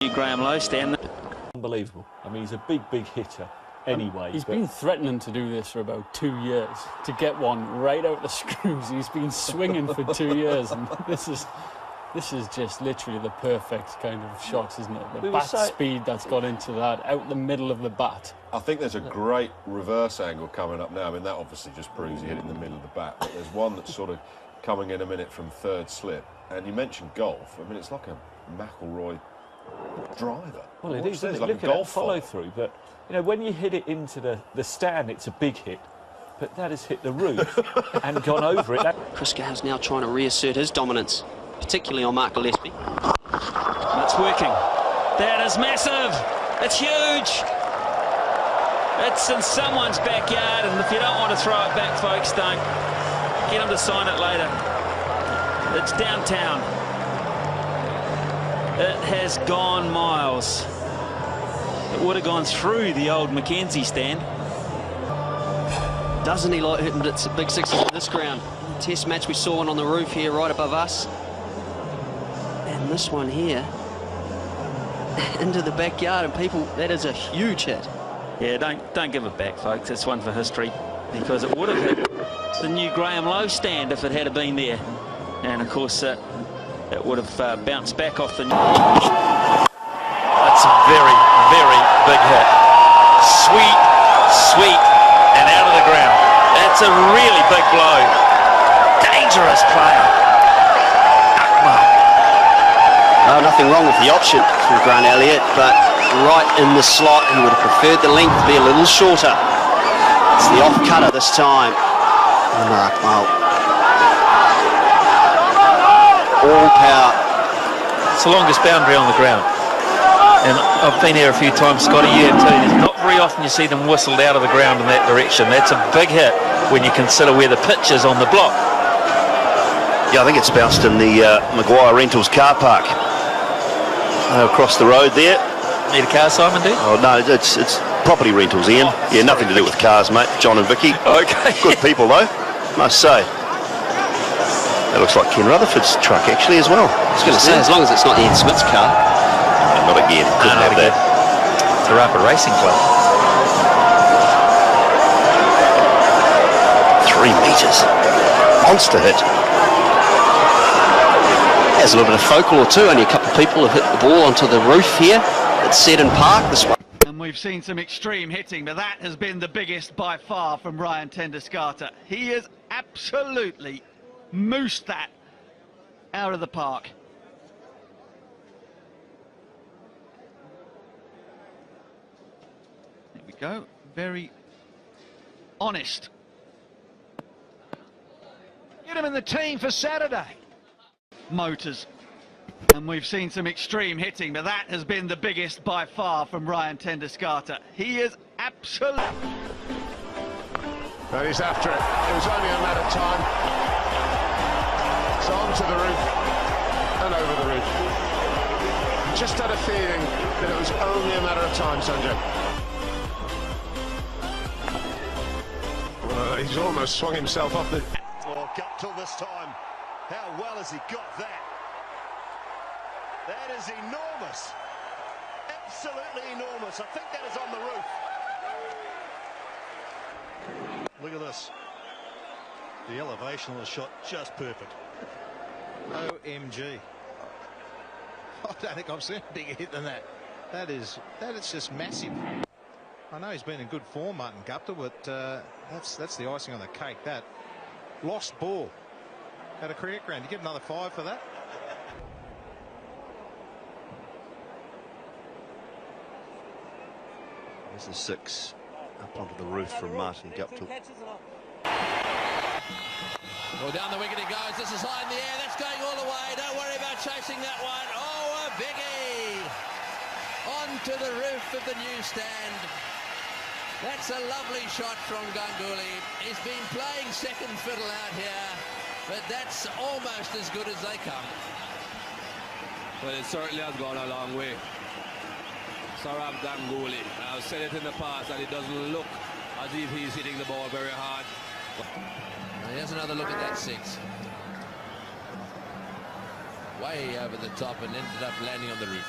Graham Lowe stand. Unbelievable. I mean, he's a big hitter anyway. He's been threatening to do this for about 2 years, to get one right out the screws. He's been swinging for 2 years, and this is just literally the perfect kind of shot, isn't it? The bat speed that's got into that, out the middle of the bat. I think there's a great reverse angle coming up now. I mean, that obviously just proves he hit it in the middle of the bat, but there's one that's sort of coming in a minute from third slip. And you mentioned golf. I mean, it's like a McIlroy driver. Well, it is. Like look a at golf that follow through, but you know, when you hit it into the stand, it's a big hit. But that has hit the roof and gone over it. Chris Gah's now trying to reassert his dominance, particularly on Mark Gillespie. That's working. That is massive. It's huge. It's in someone's backyard, and if you don't want to throw it back, folks, don't. Get them to sign it later. It's downtown. It has gone miles. It would have gone through the old Mackenzie stand. Doesn't he like hitting big sixes at this ground? Test match, we saw one on the roof here right above us. And this one here into the backyard, and people, that is a huge hit. Yeah, don't give it back, folks. It's one for history, because it would have hit the new Graham Lowe stand if it had been there. And of course, it would have bounced back off the new. That's a very big hit. Sweet, and out of the ground. That's a really big blow. Dangerous player. Akmal. Oh, nothing wrong with the option from Grant Elliott, but right in the slot, he would have preferred the length to be a little shorter. It's the off-cutter this time. Akmal. All power. It's the longest boundary on the ground. And I've been here a few times, Scotty, you have too. There's not very often you see them whistled out of the ground in that direction. That's a big hit when you consider where the pitch is on the block. Yeah, I think it's bounced in the Maguire Rentals car park. Across the road there. Need a car, Simon, do you? Oh, no, it's property rentals, Ian. Yeah, nothing to do with cars, mate. John and Vicky. Okay. Good people, though, must say. That looks like Ken Rutherford's truck, actually, as well. I was going to say, as long as it's not Ian Smith's car. Not again. Couldn't have that. It's a Rapid Racing Club. 3 metres. Monster hit. Has a little bit of focal or two. Only a couple of people have hit the ball onto the roof here at Seddon Park. This one. And we've seen some extreme hitting, but that has been the biggest by far from Ryan Tendescarter. He has absolutely moosed that out of the park. There we go. Very honest. Get him in the team for Saturday. Motors. And we've seen some extreme hitting, but that has been the biggest by far from Ryan Tendescarter. He is absolutely... But he's after it. It was only a matter of time. It's onto the roof and over the roof. Just had a feeling that it was only a matter of time, Sanjay. Well, he's almost swung himself off the... Oh, Guptill this time. How well has he got that? That is enormous. Absolutely enormous. I think that is on the roof. Look at this. The elevation of the shot, just perfect. OMG. I don't think I've seen a bigger hit than that. That is just massive. I know he's been in good form, Martin Guptill, but that's the icing on the cake. That lost ball at a cricket ground. You get another 5 for that. There's the 6 up onto the roof from Martin Guptill. Well, down the wicket it goes. This is high in the air. That's going all the way. Don't worry about chasing that one. Oh, a biggie! Onto the roof of the new stand. That's a lovely shot from Ganguly. He's been playing second fiddle out here, but that's almost as good as they come. Well, it certainly has gone a long way. Sourav Ganguly. I've said it in the past that it doesn't look as if he's hitting the ball very hard. Here's another look at that 6. Way over the top and ended up landing on the roof.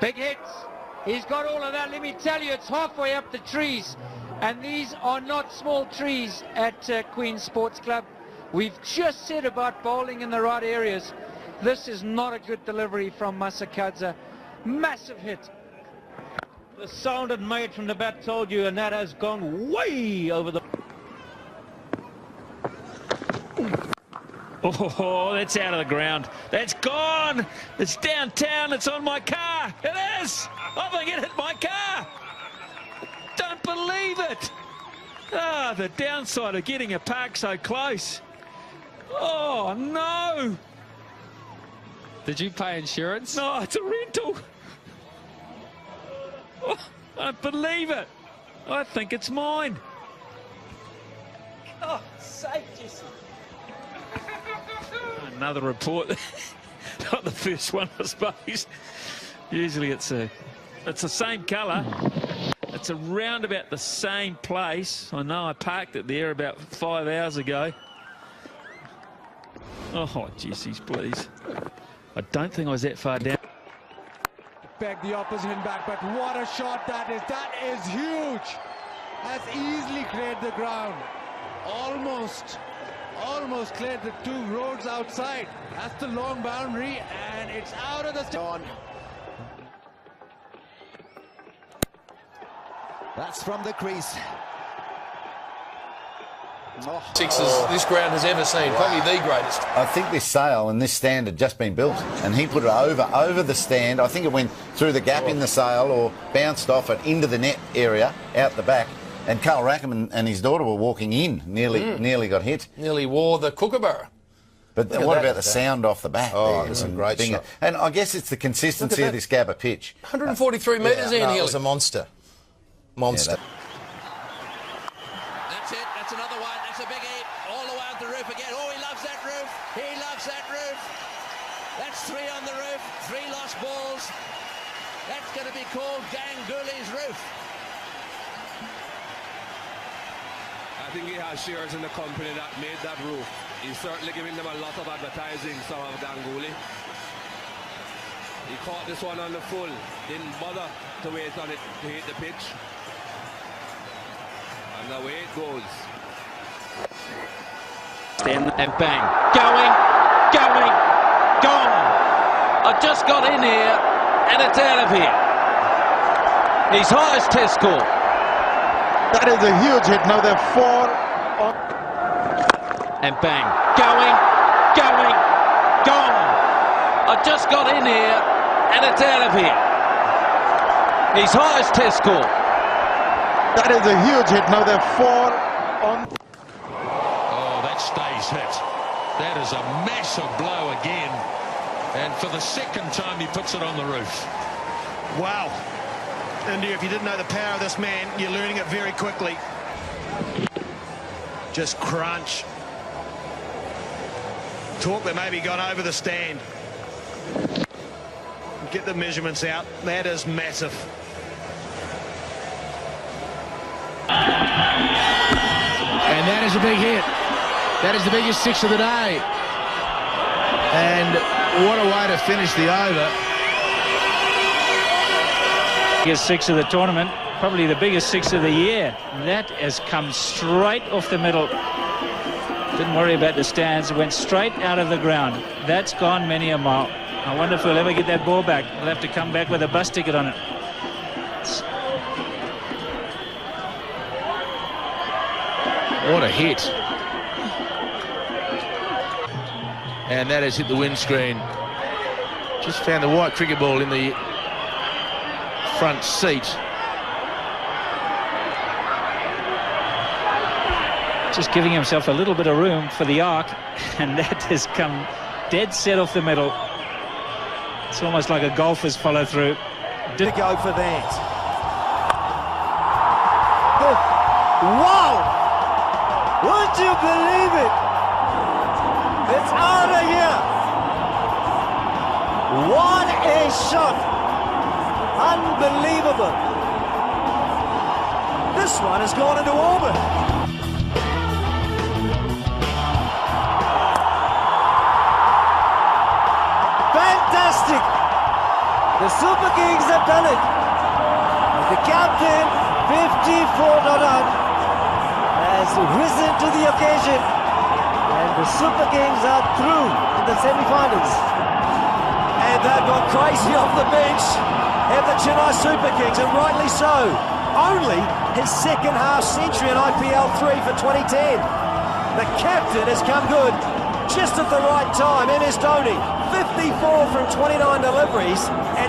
Big hits. He's got all of that. Let me tell you, it's halfway up the trees. And these are not small trees at Queen's Sports Club. We've just said about bowling in the right areas. This is not a good delivery from Masakadza. Massive hit. The sound it made from the bat told you, and that has gone way over the... Oh, that's out of the ground. That's gone. It's downtown. It's on my car. It is. I think it hit my car. Don't believe it. Ah, the downside of getting a park so close. Oh, no. Did you pay insurance? No, it's a rental. Oh, I don't believe it. I think it's mine. Oh, sake, Jesse. Another report. Not the first one, I suppose. Usually it's the same colour. It's around about the same place. I know I parked it there about 5 hours ago. Oh, Jesse's, please. I don't think I was that far down. Back the opposition back, but what a shot that is. That is huge. Has easily cleared the ground. Almost cleared the 2 roads outside. That's the long boundary, and it's out of the stand. That's from the crease. Sixes this ground has ever seen, probably the greatest. I think this sail and this stand had just been built, and he put it over the stand. I think it went through the gap in the sail or bounced off it into the net area out the back. And Carl Rackham and his daughter were walking in, nearly got hit. Nearly wore the kookaburra. But what about the sound off the bat? Oh, it's a great shot. And I guess it's the consistency of this Gabba pitch. 143 metres in, It was a monster. Monster. That's it. That's another one. That's a big hit. All the way up the roof again. Oh, he loves that roof. He loves that roof. That's 3 on the roof. 3 lost balls. That's going to be called Ganguly's roof. I think he has shares in the company that made that roof. He's certainly giving them a lot of advertising, some of Ganguly. He caught this one on the full. Didn't bother to wait on it to hit the pitch. And away it goes. And bang. Going. Gone. I just got in here, and it's out of here. His highest test score. That is a huge hit. Now they're 4 on. And bang. Going. Gone. I just got in here, and it's out of here. His highest test score. That is a huge hit. Now they're 4 on. Oh, that stays hit. That is a massive blow again. And for the second time, he puts it on the roof. Wow. India, if you didn't know the power of this man, you're learning it very quickly. Just crunch. Talk that maybe gone over the stand. Get the measurements out. That is massive. And that is a big hit. That is the biggest 6 of the day. And what a way to finish the over. Biggest 6 of the tournament, probably the biggest 6 of the year. That has come straight off the middle. Didn't worry about the stands, went straight out of the ground. That's gone many a mile. I wonder if we'll ever get that ball back. We'll have to come back with a bus ticket on it. What a hit. And that has hit the windscreen. Just found the white cricket ball in the front seat. Just giving himself a little bit of room for the arc, and that has come dead set off the middle. It's almost like a golfer's follow through. To go for that. Wow! Would you believe it? It's out of here. What a shot. Unbelievable. This one has gone into orbit. Fantastic. The Super Kings have done it. The captain, 54 not out, has risen to the occasion. And the Super Kings are through in the semi-finals. And they've gone crazy off the bench, have the Chennai Super Kings, and rightly so. Only his second half century in IPL 3 for 2010. The captain has come good just at the right time. MS Dhoni, 54 from 29 deliveries, and